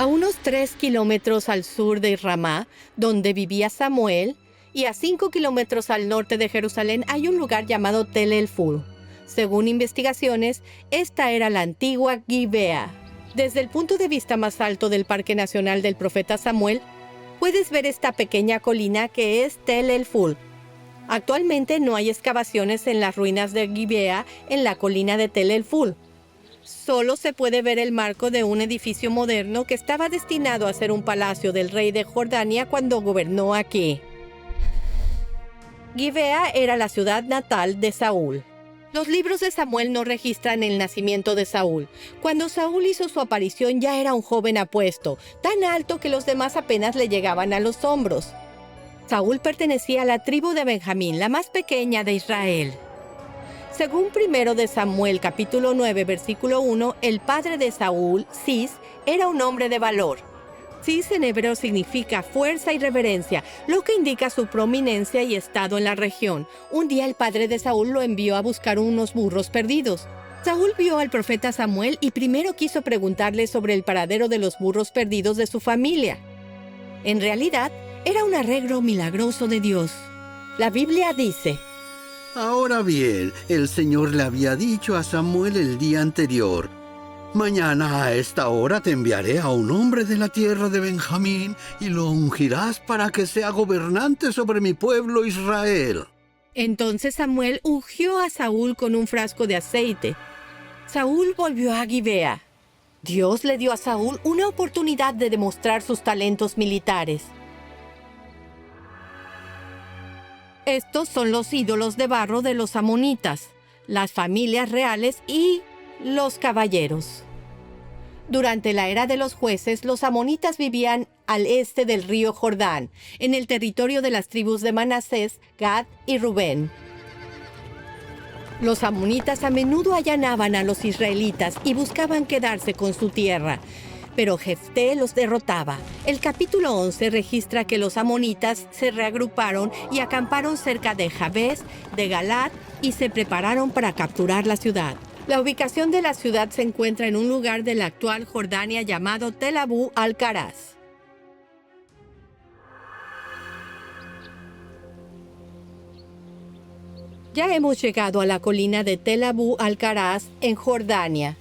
A unos 3 kilómetros al sur de Ramá, donde vivía Samuel, y a 5 kilómetros al norte de Jerusalén hay un lugar llamado Tel El-Ful. Según investigaciones, esta era la antigua Gibea. Desde el punto de vista más alto del Parque Nacional del Profeta Samuel, puedes ver esta pequeña colina que es Tel El-Ful. Actualmente no hay excavaciones en las ruinas de Gibea en la colina de Tel El-Ful. Solo se puede ver el marco de un edificio moderno que estaba destinado a ser un palacio del rey de Jordania cuando gobernó aquí. Gibea era la ciudad natal de Saúl. Los libros de Samuel no registran el nacimiento de Saúl. Cuando Saúl hizo su aparición ya era un joven apuesto, tan alto que los demás apenas le llegaban a los hombros. Saúl pertenecía a la tribu de Benjamín, la más pequeña de Israel. Según 1 de Samuel capítulo 9 versículo 1, el padre de Saúl, Cis, era un hombre de valor. Cis en hebreo significa fuerza y reverencia, lo que indica su prominencia y estado en la región. Un día el padre de Saúl lo envió a buscar unos burros perdidos. Saúl vio al profeta Samuel y primero quiso preguntarle sobre el paradero de los burros perdidos de su familia. En realidad, era un arreglo milagroso de Dios. La Biblia dice: Ahora bien, el Señor le había dicho a Samuel el día anterior: mañana a esta hora te enviaré a un hombre de la tierra de Benjamín y lo ungirás para que sea gobernante sobre mi pueblo Israel. Entonces Samuel ungió a Saúl con un frasco de aceite. Saúl volvió a Gibea. Dios le dio a Saúl una oportunidad de demostrar sus talentos militares. Estos son los ídolos de barro de los amonitas, las familias reales y los caballeros. Durante la era de los jueces, los amonitas vivían al este del río Jordán, en el territorio de las tribus de Manasés, Gad y Rubén. Los amonitas a menudo allanaban a los israelitas y buscaban quedarse con su tierra, pero Jefté los derrotaba. El capítulo 11 registra que los amonitas se reagruparon y acamparon cerca de Jabes, de Galat, y se prepararon para capturar la ciudad. La ubicación de la ciudad se encuentra en un lugar de la actual Jordania llamado Tel Abu al-Karaz. Ya hemos llegado a la colina de Tel Abu al-Karaz en Jordania.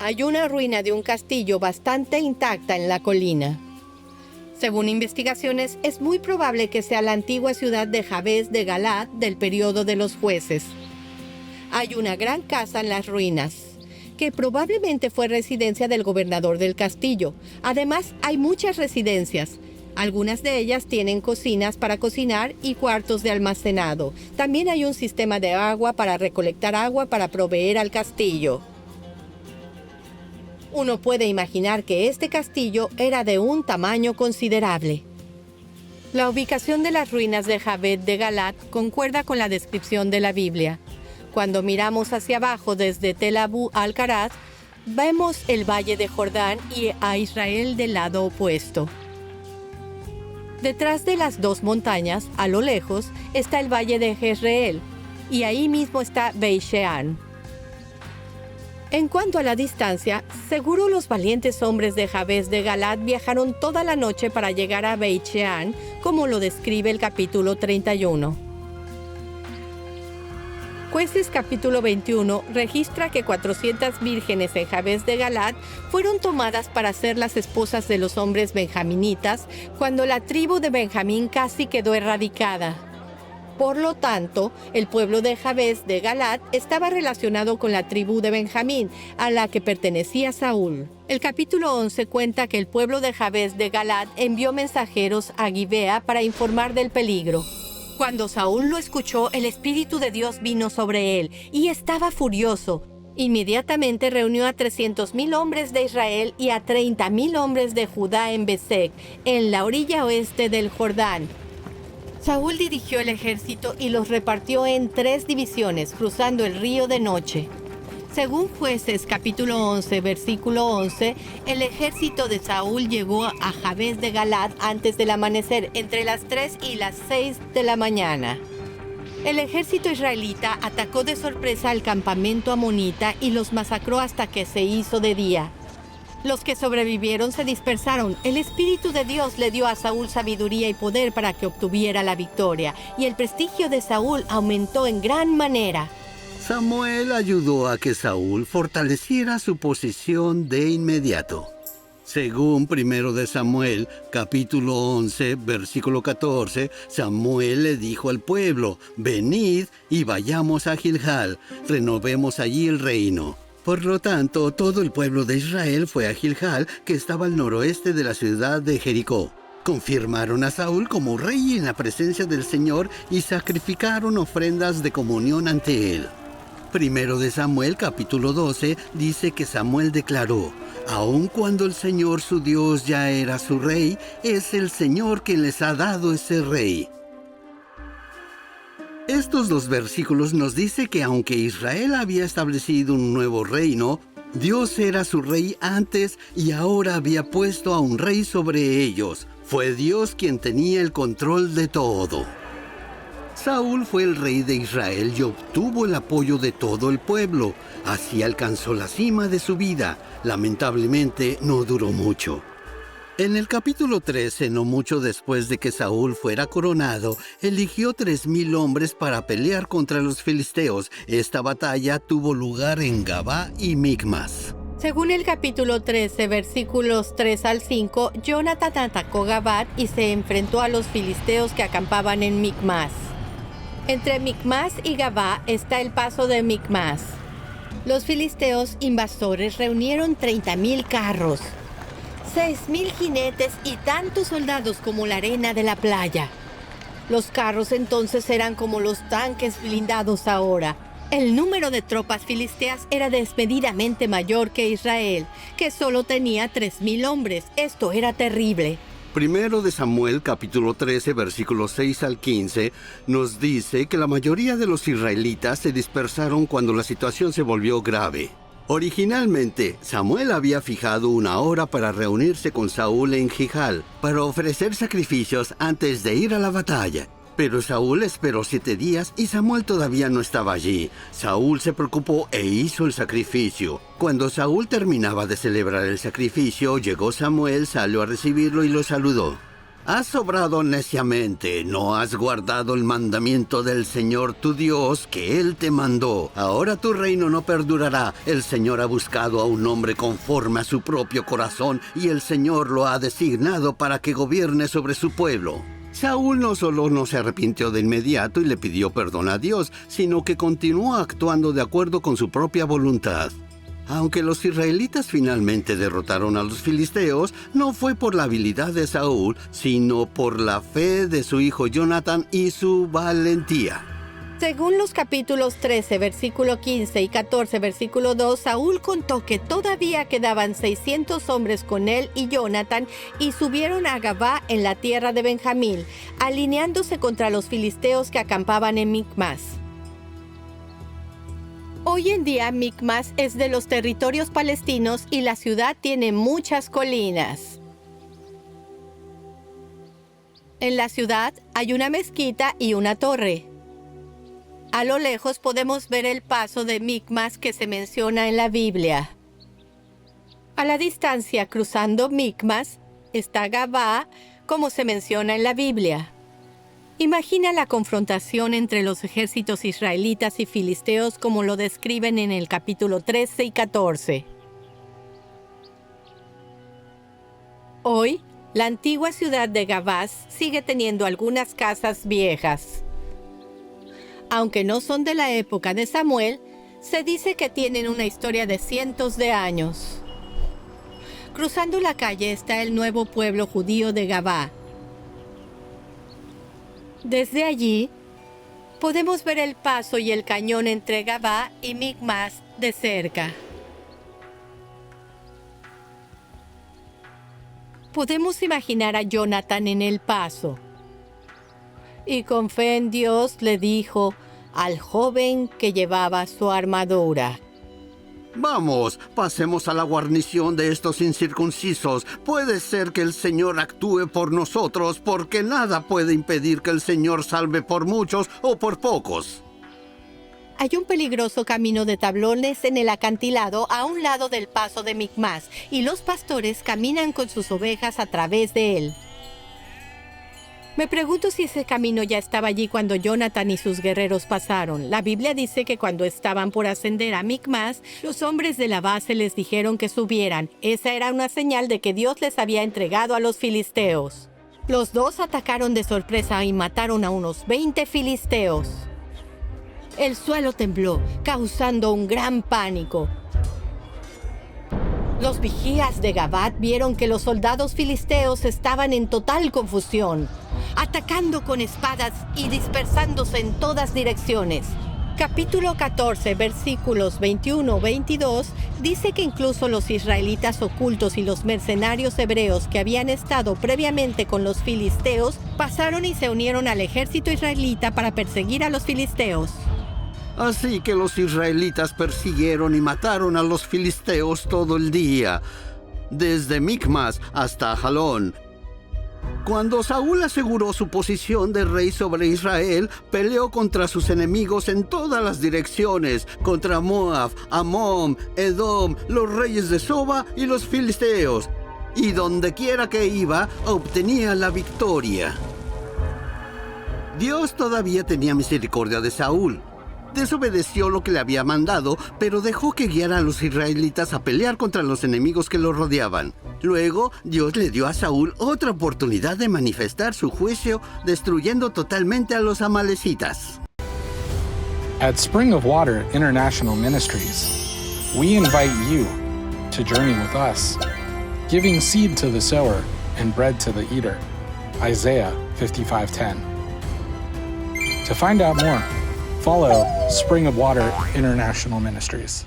Hay una ruina de un castillo bastante intacta en la colina. Según investigaciones, es muy probable que sea la antigua ciudad de Jabes de Galat del periodo de los jueces. Hay una gran casa en las ruinas, que probablemente fue residencia del gobernador del castillo. Además, hay muchas residencias. Algunas de ellas tienen cocinas para cocinar y cuartos de almacenado. También hay un sistema de agua para recolectar agua para proveer al castillo. Uno puede imaginar que este castillo era de un tamaño considerable. La ubicación de las ruinas de Jabes de Galat concuerda con la descripción de la Biblia. Cuando miramos hacia abajo desde Tel Abu al-Karaz, vemos el valle de Jordán y a Israel del lado opuesto. Detrás de las dos montañas, a lo lejos, está el valle de Jezreel, y ahí mismo está Beit Shean. En cuanto a la distancia, seguro los valientes hombres de Jabes de Galat viajaron toda la noche para llegar a Beit Shean, como lo describe el capítulo 31. Jueces capítulo 21 registra que 400 vírgenes en Jabes de Galat fueron tomadas para ser las esposas de los hombres benjaminitas cuando la tribu de Benjamín casi quedó erradicada. Por lo tanto, el pueblo de Jabes de Galat estaba relacionado con la tribu de Benjamín, a la que pertenecía Saúl. El capítulo 11 cuenta que el pueblo de Jabes de Galat envió mensajeros a Gibea para informar del peligro. Cuando Saúl lo escuchó, el Espíritu de Dios vino sobre él, y estaba furioso. Inmediatamente reunió a 300,000 hombres de Israel y a 30,000 hombres de Judá en Besek, en la orilla oeste del Jordán. Saúl dirigió el ejército y los repartió en 3 divisiones, cruzando el río de noche. Según Jueces capítulo 11, versículo 11, el ejército de Saúl llegó a Jabes de Galat antes del amanecer, entre las 3 y las 6 de la mañana. El ejército israelita atacó de sorpresa al campamento amonita y los masacró hasta que se hizo de día. Los que sobrevivieron se dispersaron. El Espíritu de Dios le dio a Saúl sabiduría y poder para que obtuviera la victoria, y el prestigio de Saúl aumentó en gran manera. Samuel ayudó a que Saúl fortaleciera su posición de inmediato. Según 1 de Samuel, capítulo 11, versículo 14, Samuel le dijo al pueblo: «Venid y vayamos a Gilgal, renovemos allí el reino». Por lo tanto, todo el pueblo de Israel fue a Gilgal, que estaba al noroeste de la ciudad de Jericó. Confirmaron a Saúl como rey en la presencia del Señor y sacrificaron ofrendas de comunión ante él. 1 de Samuel, capítulo 12, dice que Samuel declaró: «Aun cuando el Señor su Dios ya era su rey, es el Señor quien les ha dado ese rey». Estos dos versículos nos dice que aunque Israel había establecido un nuevo reino, Dios era su rey antes y ahora había puesto a un rey sobre ellos. Fue Dios quien tenía el control de todo. Saúl fue el rey de Israel y obtuvo el apoyo de todo el pueblo. Así alcanzó la cima de su vida. Lamentablemente no duró mucho. En el capítulo 13, no mucho después de que Saúl fuera coronado, eligió 3,000 hombres para pelear contra los filisteos. Esta batalla tuvo lugar en Gabá y Micmas. Según el capítulo 13, versículos 3 al 5, Jonatán atacó Gabá y se enfrentó a los filisteos que acampaban en Micmas. Entre Micmas y Gabá está el paso de Micmas. Los filisteos invasores reunieron 30,000 carros, 6,000 jinetes y tantos soldados como la arena de la playa. Los carros entonces eran como los tanques blindados ahora. El número de tropas filisteas era desmedidamente mayor que Israel, que solo tenía 3,000 hombres. Esto era terrible. 1 de Samuel, capítulo 13, versículos 6 al 15, nos dice que la mayoría de los israelitas se dispersaron cuando la situación se volvió grave. Originalmente, Samuel había fijado una hora para reunirse con Saúl en Gilgal, para ofrecer sacrificios antes de ir a la batalla. Pero Saúl esperó 7 días y Samuel todavía no estaba allí. Saúl se preocupó e hizo el sacrificio. Cuando Saúl terminaba de celebrar el sacrificio, llegó Samuel, salió a recibirlo y lo saludó. «Has obrado neciamente, no has guardado el mandamiento del Señor tu Dios que Él te mandó. Ahora tu reino no perdurará. El Señor ha buscado a un hombre conforme a su propio corazón y el Señor lo ha designado para que gobierne sobre su pueblo». Saúl no solo no se arrepintió de inmediato y le pidió perdón a Dios, sino que continuó actuando de acuerdo con su propia voluntad. Aunque los israelitas finalmente derrotaron a los filisteos, no fue por la habilidad de Saúl, sino por la fe de su hijo Jonatán y su valentía. Según los capítulos 13, versículo 15 y 14, versículo 2, Saúl contó que todavía quedaban 600 hombres con él y Jonatán y subieron a Gabá en la tierra de Benjamín, alineándose contra los filisteos que acampaban en Micmas. Hoy en día Micmas es de los territorios palestinos y la ciudad tiene muchas colinas. En la ciudad hay una mezquita y una torre. A lo lejos podemos ver el paso de Micmas que se menciona en la Biblia. A la distancia, cruzando Micmas, está Gabá, como se menciona en la Biblia. Imagina la confrontación entre los ejércitos israelitas y filisteos como lo describen en el capítulo 13 y 14. Hoy, la antigua ciudad de Gabás sigue teniendo algunas casas viejas. Aunque no son de la época de Samuel, se dice que tienen una historia de cientos de años. Cruzando la calle está el nuevo pueblo judío de Gabá. Desde allí, podemos ver el paso y el cañón entre Gabá y Micmas de cerca. Podemos imaginar a Jonatán en el paso. Y con fe en Dios le dijo al joven que llevaba su armadura: Vamos, pasemos a la guarnición de estos incircuncisos. Puede ser que el Señor actúe por nosotros, porque nada puede impedir que el Señor salve por muchos o por pocos. Hay un peligroso camino de tablones en el acantilado a un lado del paso de Micmas, y los pastores caminan con sus ovejas a través de él. Me pregunto si ese camino ya estaba allí cuando Jonathan y sus guerreros pasaron. La Biblia dice que cuando estaban por ascender a Micmas, los hombres de la base les dijeron que subieran. Esa era una señal de que Dios les había entregado a los filisteos. Los dos atacaron de sorpresa y mataron a unos 20 filisteos. El suelo tembló, causando un gran pánico. Los vigías de Gabat vieron que los soldados filisteos estaban en total confusión, atacando con espadas y dispersándose en todas direcciones. Capítulo 14, versículos 21-22, dice que incluso los israelitas ocultos y los mercenarios hebreos que habían estado previamente con los filisteos pasaron y se unieron al ejército israelita para perseguir a los filisteos. Así que los israelitas persiguieron y mataron a los filisteos todo el día, desde Micmas hasta Jalón. Cuando Saúl aseguró su posición de rey sobre Israel, peleó contra sus enemigos en todas las direcciones, contra Moab, Amón, Edom, los reyes de Soba y los filisteos. Y donde quiera que iba, obtenía la victoria. Dios todavía tenía misericordia de Saúl. Desobedeció lo que le había mandado, pero dejó que guiara a los israelitas a pelear contra los enemigos que los rodeaban. Luego, Dios le dio a Saúl otra oportunidad de manifestar su juicio, destruyendo totalmente a los amalecitas. At Spring of Water International Ministries, we invite you to journey with us, giving seed to the sower and bread to the eater. Isaiah 55:10. To find out more, follow Spring of Water International Ministries.